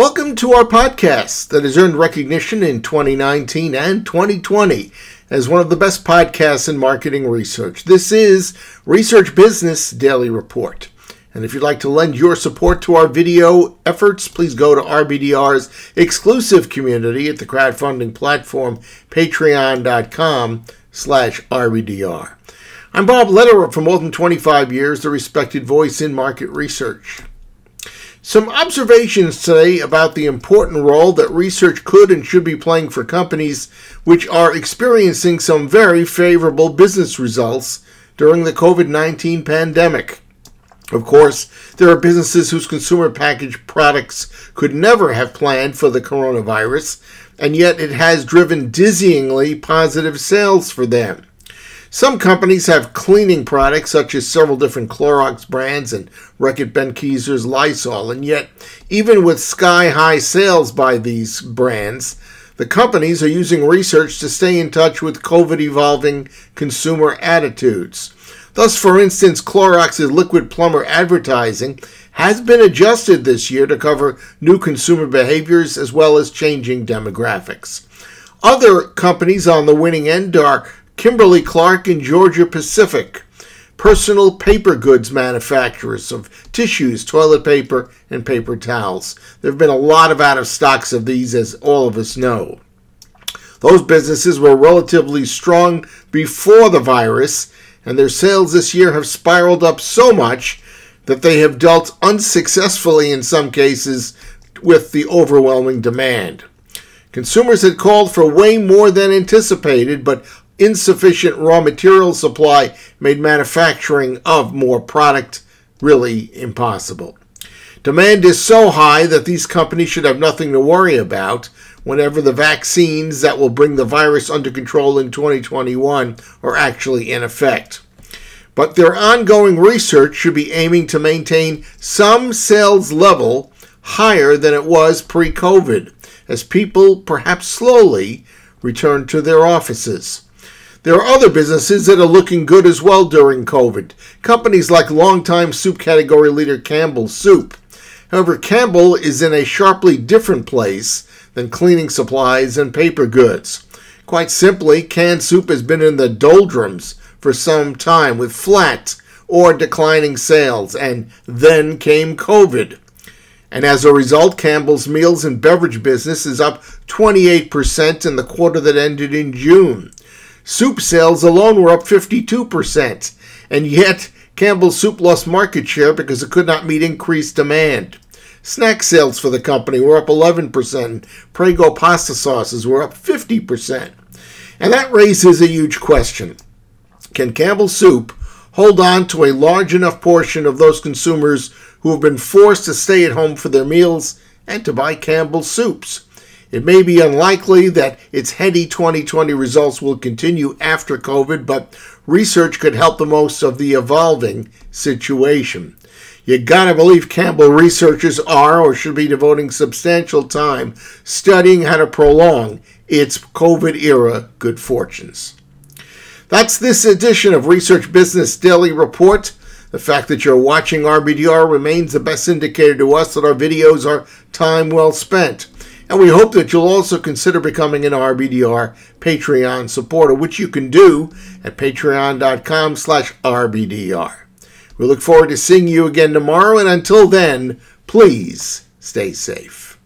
Welcome to our podcast that has earned recognition in 2019 and 2020 as one of the best podcasts in marketing research. This is Research Business Daily Report. And if you'd like to lend your support to our video efforts, please go to RBDR's exclusive community at the crowdfunding platform patreon.com/RBDR. I'm Bob Lederer. For more than 25 years, the respected voice in market research. Some observations today about the important role that research could and should be playing for companies which are experiencing some very favorable business results during the COVID-19 pandemic. Of course, there are businesses whose consumer packaged products could never have planned for the coronavirus, and yet it has driven dizzyingly positive sales for them. Some companies have cleaning products such as several different Clorox brands and Reckitt Benckiser's Lysol, and yet even with sky-high sales by these brands, the companies are using research to stay in touch with COVID-evolving consumer attitudes. Thus, for instance, Clorox's liquid plumber advertising has been adjusted this year to cover new consumer behaviors as well as changing demographics. Other companies on the winning end are Kimberly-Clark and Georgia-Pacific, personal paper goods manufacturers of tissues, toilet paper, and paper towels. There have been a lot of out-of-stocks of these, as all of us know. Those businesses were relatively strong before the virus, and their sales this year have spiraled up so much that they have dealt unsuccessfully in some cases with the overwhelming demand. Consumers had called for way more than anticipated, but insufficient raw material supply made manufacturing of more product really impossible. Demand is so high that these companies should have nothing to worry about whenever the vaccines that will bring the virus under control in 2021 are actually in effect. But their ongoing research should be aiming to maintain some sales level higher than it was pre-COVID, as people perhaps slowly return to their offices. There are other businesses that are looking good as well during COVID. Companies like longtime soup category leader Campbell Soup. However, Campbell is in a sharply different place than cleaning supplies and paper goods. Quite simply, canned soup has been in the doldrums for some time with flat or declining sales, and then came COVID. And as a result, Campbell's meals and beverage business is up 28% in the quarter that ended in June. Soup sales alone were up 52%, and yet Campbell Soup lost market share because it could not meet increased demand. Snack sales for the company were up 11%. Prego pasta sauces were up 50%. And that raises a huge question. Can Campbell Soup hold on to a large enough portion of those consumers who have been forced to stay at home for their meals and to buy Campbell Soups? It may be unlikely that its heady 2020 results will continue after COVID, but research could help the most of the evolving situation. You gotta believe Campbell researchers are or should be devoting substantial time studying how to prolong its COVID-era good fortunes. That's this edition of Research Business Daily Report. The fact that you're watching RBDR remains the best indicator to us that our videos are time well spent. And we hope that you'll also consider becoming an RBDR Patreon supporter, which you can do at patreon.com/RBDR. We look forward to seeing you again tomorrow, and until then, please stay safe.